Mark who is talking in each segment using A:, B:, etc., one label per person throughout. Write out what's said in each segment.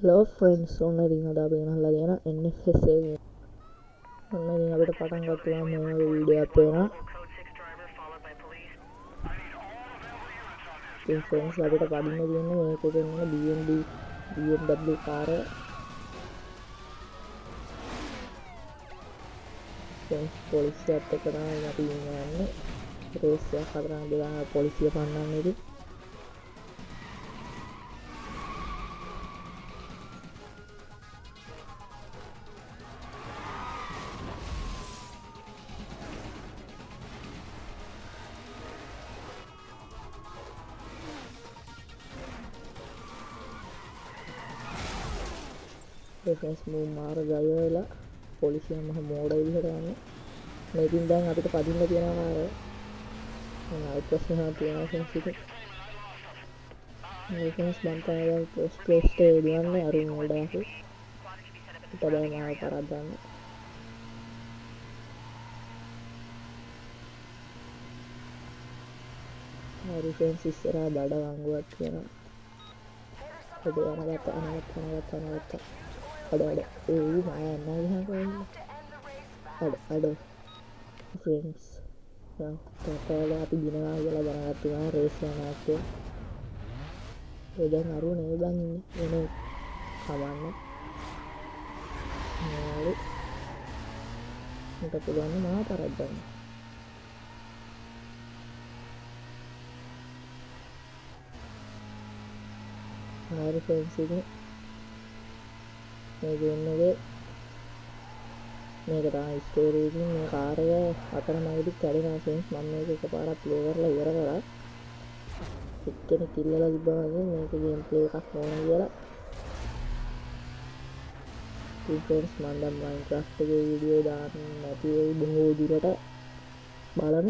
A: Hello friends, ඔන්න ඉතින් අද අපි ගෙනල්ලා තියෙන NFS එකේ ඔන්න ඉතින් අපිට පටන් ගත්තා මේ වගේ වීඩියෝ එකක් වෙනවා. ඉතින් friends අපිට පදින්න තියෙන්නේ මේකේ තියෙන BMW කාර් එක. friends පොලිසියත් එක්ක තමයි අපි යන්නේ. රේස් එකක් හදලා දාලා පොලිසිය පන්නන්නේ ඉතින්. friends මූ මාර ගය වෙලා පොලිසිය මහ මෝඩ විදිහට යන්නේ. මේකින් දැන් අපිට පදින්න තියෙනවා අය. අනිත් ප්‍රශ්නයක් තියෙනවා friends ඉතින්. මේ friends මම තමයි දැන් පොස්ට් ප්ලේස්ට් එකේ දුවන්නේ අරුන් වලට යකි. ඊට බෑ මාව කරද්දන්න. හරි friends ඉස්සරහා බඩ වංගුවක් තියෙනවා. ඔබ අනගත්ත අඩ ඒ මාය අඩ friends තත්තාල අපි දිනවා කියලා දැනගත්තා රේස් යනවාත් දැන් අරුණ ඒ බං ඉන්නේ එනේ කවන්න හරි මට පුළුවන් මාව කරද්දන්න. හරි friends ඉතින් මේ ගේන්නේ මේක තමයි ස්ටෝරි එකකින් මේ කාර් එක අතරමඟදී කැඩෙනවා friends. මම මේක එකපාරක් ප්ලේ කරලා ඉවර කරා. එක්කෙනෙක් කිල්ලලා තිබ්බා වගේ මේක ගේම් ප්ලේ එකක් ඕන කියලා. ඉතින් friends මම දැන් Minecraft එකේ වීඩියෝ දාන්න නැති වෙයි බොහෝ දුරට බලන්න.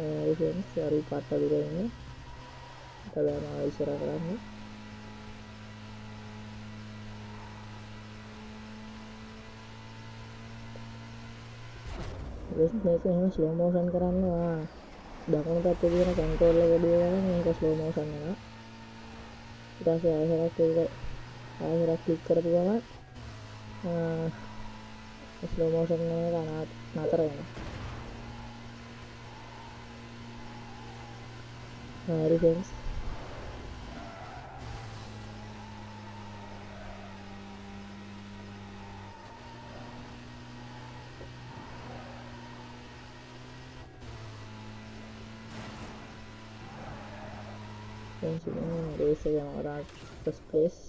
A: ඒ friends අරු පාට දුර ඉන්නේ. තමයි මම ඉස්සර කරන්නේ. මේක එහෙම ස්ලෝ මෝෂන් කරන්න දකුණු පැත්තේ තියෙන කන්ට්‍රෝල් එක වැඩිවෙන මේක ස්ලෝ මෝෂන් වෙනවා. ඊට පස්සේ ආයෙත් ක්ලික් කරපු ගමන් ස්ලෝ මෝෂන් එක නතර වෙනවා. හරි friends ini race yang orang first place.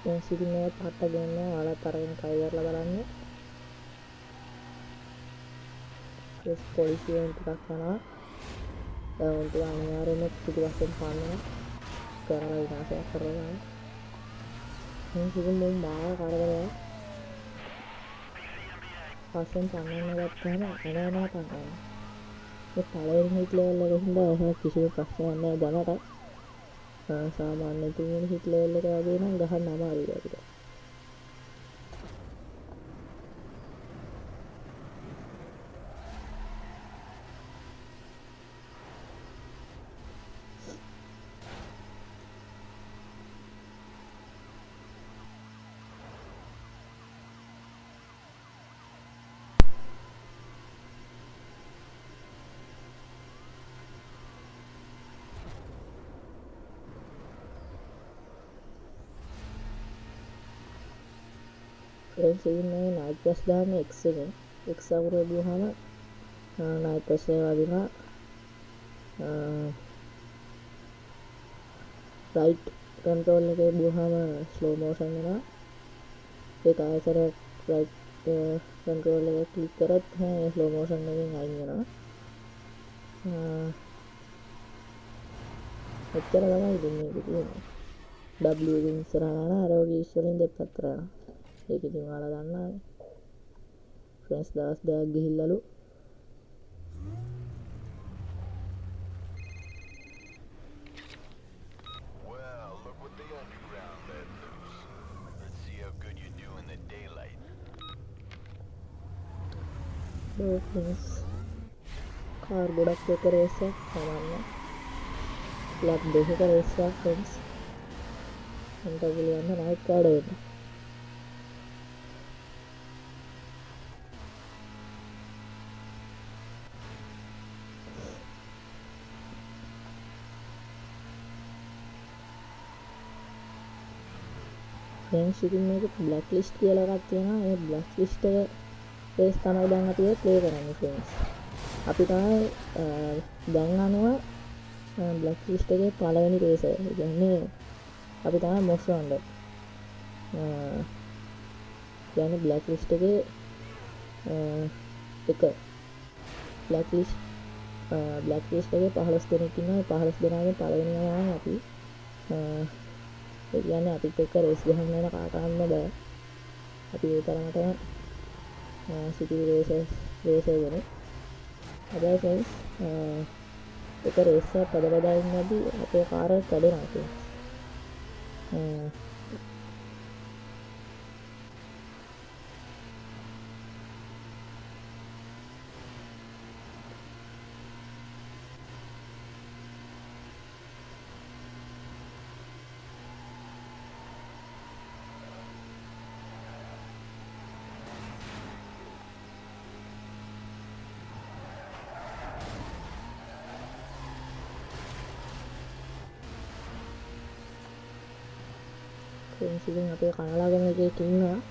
A: yang sini patah gini alat tarik kayak labarannya. terus polisi untuk sana dan untuk anak-anak situasi panas sekarang lagi nasi kerengan ini juga mau marah karena pasien panas negara anak-anak panas itu paling Hitler lagi hendak kisah pasien anak jangan tak sama itu ini Hitler lagi nggak nama dia gitu. friends ini night plus දාන්නේ X එකෙන් X අවුර දුවහම night plus එක වදිනවා right control එකේ දුවහම slow motion වෙනවා. ඒක ආයතන right control එක click කරත් slow motion එකෙන් අයින් වෙනවා. එච්චර තමයි ඉතින් මේක තියෙන්නේ. W එකෙන් ඉස්සරහට යනවා අර වගේ ඉස්සරින් දෙපැත්තට යනවා. ඒක ඉතින් ඔයාලා දන්නානේ ෆ්‍රෙන්ඩ්ස් දවස් දෙකක් ගිහිල්ලලු
B: Well, look what the underground let loose. Let's see how good you do in the daylight.
A: Friends car ගොඩක් එක රේස් එකක් සමන්න ලැබ් දෙකක රේස් එකක් ෆ්‍රෙන්ඩ්ස් අන්ට පුළුවන් නයිට් කාඩ් වෙන්න ෆ්‍රෙන්ඩ්ස් ඉතින් මේක බ්ලැක් ලිස්ට් කියලා එකක් තියෙනවා ඒ බ්ලැක් ලිස්ට් එක රේස් තමයි දැන් අපි ප්ලේ කරන්නේ ෆ්‍රෙන්ඩ්ස් අපි තමයි දැන් අනුව බ්ලැක් ලිස්ට් එකේ පළවෙනි රේස් එක. ඒ කියන්නේ අපි තමයි මොස් රවුන්ඩ් කියන්නේ බ්ලැක් ලිස්ට් එකේ එක බ්ලැක් ලිස්ට් එකේ 15 දෙනෙක් ඉන්නවා. ඒ 15 දෙනාගෙන් පළවෙනි තමයි අපි. ඒ කියන්නේ අපිත් එක්ක රේස් ගහන්න යන කාටවත් බෑ. අපි ඒ තරමටම සිටි රේසර්ස් දෙනෙක්. හැබැයි ෆ්‍රෙන්ඩ්ස් එක රේස් එකක් පද ඉන්නදී අපේ කාර් එක කැඩෙනවා ෆ්‍රෙන්ඩ්ස්. ඉතින් අපේ කනලාගම එකෙක් ඉන්නවා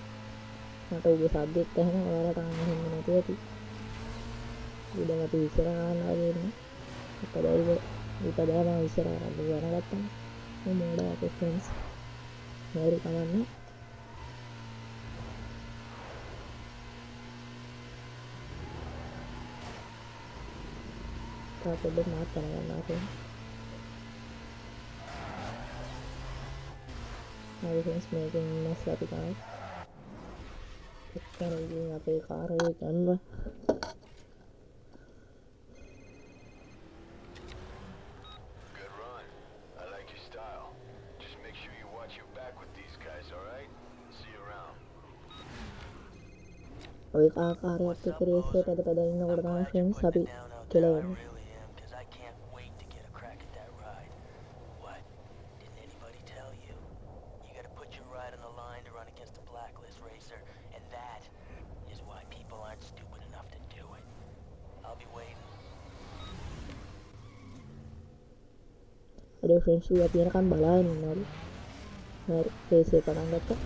A: මට උගේ සද්දෙත් ඇහෙනවා ඔයාලට අහන්න නැති ඇති ඉතින් අපි ඉස්සර ගන්නවා කියන්නේ අපදායිද ඊට බෑ මම ඉස්සර ගන්න වරගත්තා මේ මොඩා අපේ ෆ්‍රෙන්ඩ්ස් මේරි කමන්නේ තාපොඩ්ඩක් මාත් කරගන්නවා friends Hi friends, making mess අපි තමයි එක්කන ඉතින් අපේ කාර් එක ගන්න
B: Good run. I like your style. Just make sure you watch your back with these guys, all right? See you around.
A: ඔය කාර්යයක් එක්ක රේස් එකට පද ඉන්නකොට තමයි ෆ්‍රෙන්ඩ්ස් අපි කෙලවෙන්නේ අඩේ ෆ්‍රෙන්ඩ්ස් අපි යනකම් බලාගෙන ඉන්නවලු හරි රේස් එක පටන් ගත්තා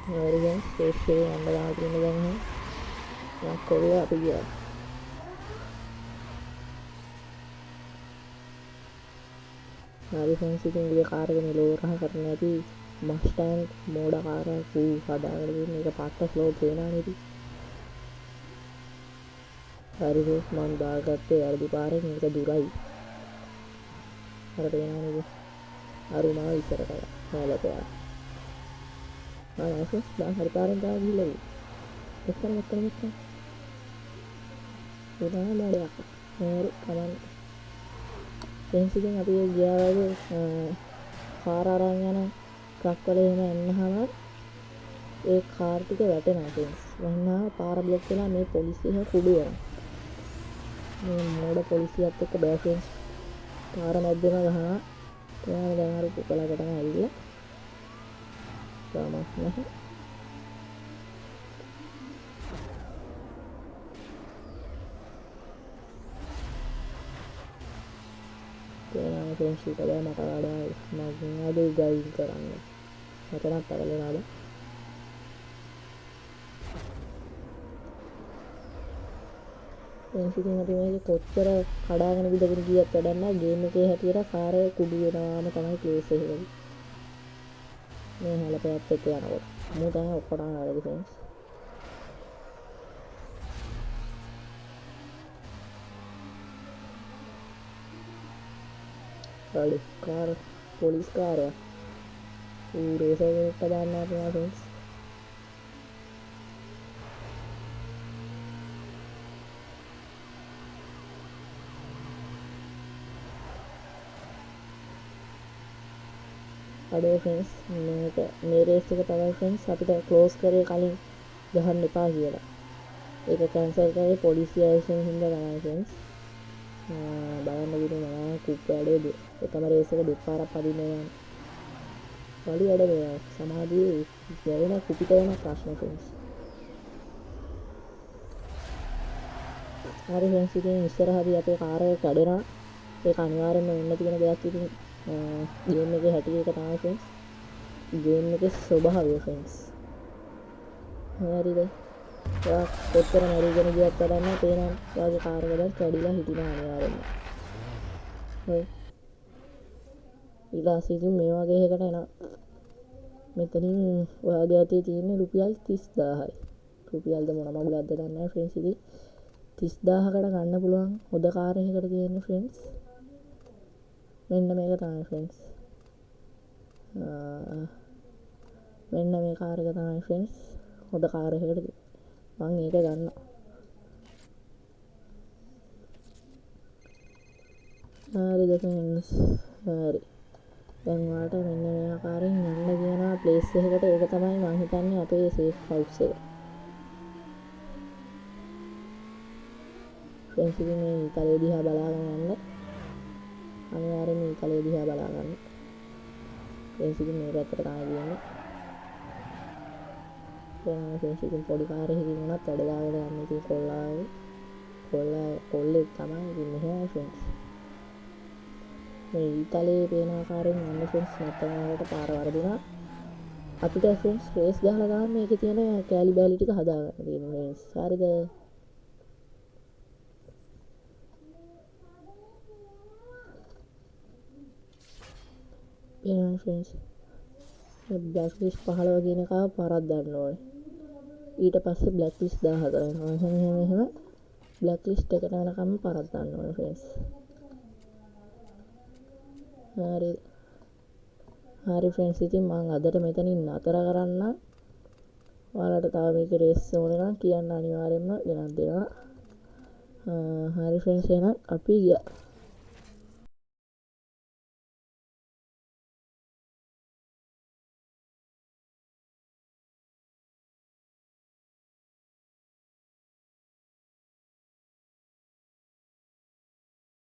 A: හරි ගයිස් රේස් එක යන්න දාලා තියෙන දැන් එහෙනම් කොරියා අපි ගියා හරි ෆ්‍රෙන්ඩ්ස් ඉතින් මේ කාර් එක මෙලෝ රහ කරන්න ඇති මස්ටෑන් මෝඩා කාර් එක හදාගෙන තියෙන එක පාට ස්ලෝ තේනවා නේද හරි ෆ්‍රෙන්ඩ්ස් මම දාගත්තේ අරදි පාරෙන් මේක දුරයි අර පේනවා නේද අරුමා ඉස්සරට හොලපෑ ෆ්‍රෙන්ඩ්ස් දැන් හරි පාරෙන් දාලා ගිහලා එක්කම ඒ තමයි මොඩයක් හරි කමන්න ෆ්‍රෙන්ඩ්ස් ඉතින් අපි ගියා වගේ කාර් අරන් යන ට්‍රක් වල එහෙම එන්නහම ඒ කාර් ටික වැටෙනවා ෆ්‍රෙන්ඩ්ස් වන්නා පාර බ්ලොක් වෙලා මේ පොලිසිය කුඩු වෙනවා මේ මොඩ පොලිසියත් එක්ක බෑ ෆ්‍රෙන්ඩ්ස් පාර මැද්දේම ගහනවා එයාම දැන් අර කුකලකටම ඇවිල්ලා තාමත් නැහැ තේරෙනවා ෆ්‍රෙන්ඩ්ස් ඊට බෑ මට වඩා මගෙන් අද ගයින් කරන්න මටවත් පැරලෙනවා ඉතින් අපි මේක කොච්චර කඩාගෙන විදගෙන ගියත් වැඩක් නැහැ ගේම් එකේ හැටියට කාර් එක කුඩු වෙනවාම තමයි ප්ලේස් එක වෙන්නේ මේ හැලපෑත් එක්ක යනකොට මූ තමයි ඔක්කොටම වැඩි ෆ්‍රෙන්ඩ්ස් අඩි කාර පොලිස් කාරයක් ඌ රේස් එකකට දාන්න ආපුවා ෆ්‍රෙන්ඩ්ස්. අඩේ ෆ්‍රෙන්ඩ්ස් මේ රේස් එක තමයි ෆ්‍රෙන්ඩ්ස් අපිට ක්ලෝස් කරේ කලින් ගහන්න එපා කියලා. ඒක කැන්සල් කරේ පොලිසිය ආයතනයෙන් හින්දා තමයි ෆ්‍රෙන්ඩ්ස්. බලන්න ගිහින් මම කුප් වැඩේද එකම රේස් එක දෙපාරක් පදින්න යනවා. වලි වැඩ මේ සමාධියේ ගැවෙන කුපිත වෙන ප්‍රශ්න ෆ්‍රෙන්ඩ්ස්. හරි ෆ්‍රෙන්ඩ්ස් ඉතින් ඉස්සරහදී අපේ කාර් එක කැඩෙනවා. ඒක අනිවාර්යෙන්ම වෙන්න තියෙන දෙයක් ඉතින් ගේම් එකේ හැටි එක තමයි ෆ්‍රෙන්ඩ්ස්. ගේම් එකේ ස්වභාවය ෆ්‍රෙන්ඩ්ස්. හරිද? ඔයා කොච්චර මැරිගෙන ගියත් වැඩක් නැහැ. තේරෙනවා. ඔයාගේ කාර් එක දැන් කැඩිලා හිටිනවා අනිවාර්යෙන්ම. හරි. ඊළඟ ඉතින් මේ වගේ එකකට එනවා. මෙතනින් ඔයාගේ අතේ තියෙන රුපියල් 30000යි. රුපියල්ද මොන මගුලක්ද දන්නේ නැහැ ෆ්‍රෙන්ඩ්ස් ඉතින් 30000කට ගන්න පුළුවන් හොඳ කාර් එකකට තියෙන ෆ්‍රෙන්ඩ්ස්. මෙන්න මේක තමයි ෆ්‍රෙන්ඩ්ස්. මෙන්න මේ කාර් එක තමයි ෆ්‍රෙන්ඩ්ස්. හොඳ කාර් එකකට මම ඒක ගන්නවා. හරිද ෆ්‍රෙන්ඩ්ස්? හරි. දැන් ඔයාලට මෙන්න මේ ආකාරයෙන් යන්න කියනවා ප්ලේස් එකකට. ඒක තමයි මම හිතන්නේ අපේ සේෆ් හවුස් එක. ෆ්‍රෙන්ඩ්ස් ඉතින් මේ ඉතලේ දිහා බලාගෙන යන්න. අනිවාර්යෙන් මේ ඉතලේ දිහා බලා ගන්න. ෆ්‍රෙන්ඩ්ස් ඉතින් මේ පැත්තට තමයි කියන්නේ. ෆ්‍රෙන්ඩ්ස් ඉතින් පොඩි කාර් එකකින් උනත් වැඩ දාගෙන යන්න ඉතින් කොල්ලෙක් තමයි ඉතින් මෙහෙම ෆ්‍රෙන්ඩ්ස්. මේ ඉතලේ පේන ආකාරයෙන් යන්න ෆ්‍රෙන්ඩ්ස් නැත්නම් ඔයාලට පාර වරදුනා. අපිට ෆ්‍රෙන්ඩ්ස් රේස් ගහලා ගන්න මේකේ තියෙන කෑලි බෑලි ටික හදා ගන්න තියෙනවා ෆ්‍රෙන්ඩ්ස්. හරිද? එහෙනම් ෆ්‍රෙන්ඩ්ස් බ්ලැක් ලිස්ට් 15 කියන එක පාරක් දාන්න ඕනේ. ඊට පස්සේ බ්ලැක් ලිස්ට් 14 එනවා. එහෙම බ්ලැක් ලිස්ට් එකට යනකම් පාරක් දාන්න ඕනේ ෆ්‍රෙන්ඩ්ස්. හරි ෆ්‍රෙන්ඩ්ස් ඉතින් මම අදට මෙතනින් නතර කරන්න. ඔයාලට තව මේක රේස් ඕනේ නම් කියන්න අනිවාර්යෙන්ම ගෙනත් දෙනවා. හරි ෆ්‍රෙන්ඩ්ස් එහෙනම් අපි ගියා.